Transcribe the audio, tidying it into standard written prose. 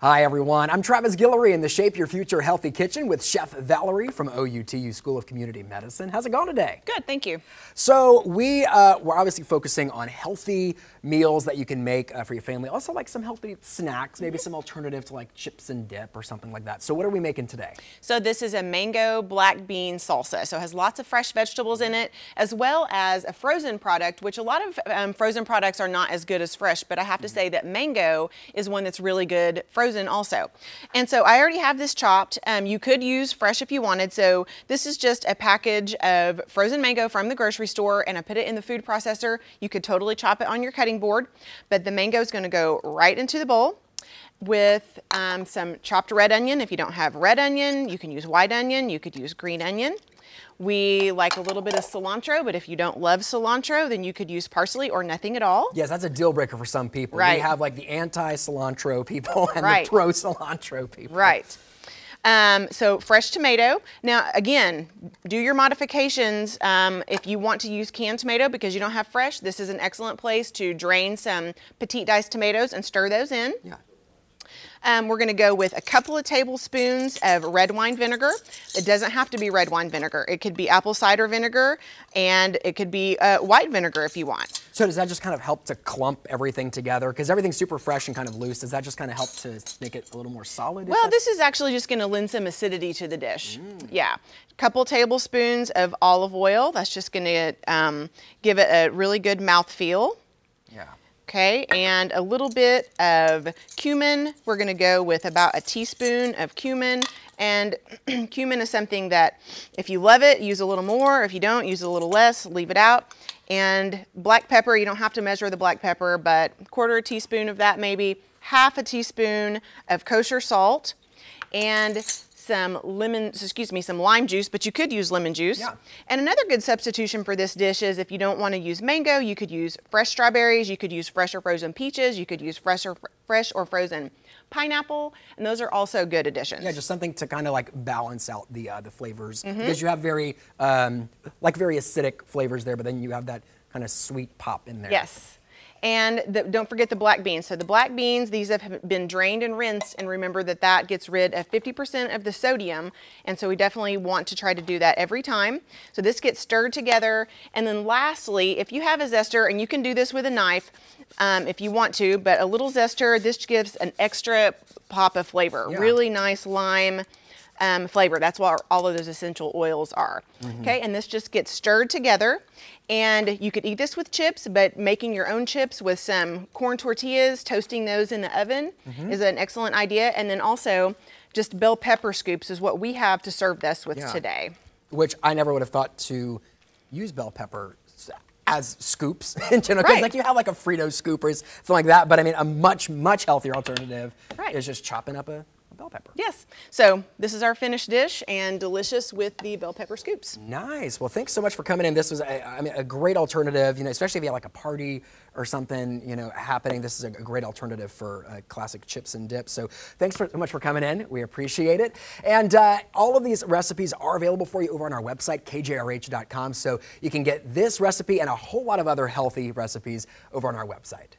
Hi everyone, I'm Travis Guillory in the Shape Your Future Healthy Kitchen with Chef Valerie from OUTU School of Community Medicine. How's it going today? Good, thank you. So we're obviously focusing on healthy meals that you can make for your family. Also like some healthy snacks, maybe some alternative to like chips and dip or something like that. So what are we making today? So this is a mango black bean salsa. So it has lots of fresh vegetables in it, as well as a frozen product, which a lot of frozen products are not as good as fresh, but I have to say that mango is one that's really good frozen also. And so I already have this chopped. You could use fresh if you wanted. So this is just a package of frozen mango from the grocery store, and I put it in the food processor. You could totally chop it on your cutting board, but the mango is going to go right into the bowl with some chopped red onion. If you don't have red onion, you can use white onion. You could use green onion. We like a little bit of cilantro, but if you don't love cilantro, then you could use parsley or nothing at all. Yes, that's a deal breaker for some people. Right. We have like the anti-cilantro people and Right. the pro-cilantro people. Right. So fresh tomato. Now again, do your modifications. If you want to use canned tomato because you don't have fresh, this is an excellent place to drain some petite diced tomatoes and stir those in. Yeah. We're going to go with a couple of tablespoons of red wine vinegar. It doesn't have to be red wine vinegar. It could be apple cider vinegar, and it could be white vinegar if you want. So does that just kind of help to clump everything together? Because everything's super fresh and kind of loose. Does that just kind of help to make it a little more solid? Well, this is actually just going to lend some acidity to the dish. Yeah. A couple tablespoons of olive oil. That's just going to give it a really good mouthfeel. Yeah. Okay, and a little bit of cumin. We're going to go with about a teaspoon of cumin. And cumin is something that if you love it, use a little more. If you don't, use a little less, leave it out. And black pepper, you don't have to measure the black pepper, but a quarter teaspoon of that maybe, half a teaspoon of kosher salt, and some lime juice, but you could use lemon juice. Yeah. And another good substitution for this dish is if you don't want to use mango, you could use fresh strawberries, you could use fresh or frozen peaches, you could use fresh or frozen pineapple, and those are also good additions. Yeah, just something to kind of like balance out the flavors, because you have very acidic flavors there, but then you have that kind of sweet pop in there. Yes. And don't forget the black beans. So the black beans, these have been drained and rinsed, and remember that that gets rid of 50% of the sodium, and so we definitely want to try to do that every time. So this gets stirred together, and then lastly, if you have a zester, and you can do this with a knife if you want to, but a little zester, this gives an extra pop of flavor. Yeah. Really nice lime flavor. That's what all of those essential oils are. Okay, and this just gets stirred together. And you could eat this with chips, but making your own chips with some corn tortillas, toasting those in the oven is an excellent idea. And then also just bell pepper scoops is what we have to serve this with today. Which I never would have thought to use bell pepper as scoops in general, because Right. like you have like a Frito scoop or something like that, but I mean a much healthier alternative is just chopping up a bell pepper. Yes. So this is our finished dish, and delicious with the bell pepper scoops. Nice. Well, thanks so much for coming in. This was a great alternative, especially if you have like a party or something, happening. This is a great alternative for classic chips and dips. So thanks so much for coming in. We appreciate it. And all of these recipes are available for you over on our website, kjrh.com. So you can get this recipe and a whole lot of other healthy recipes over on our website.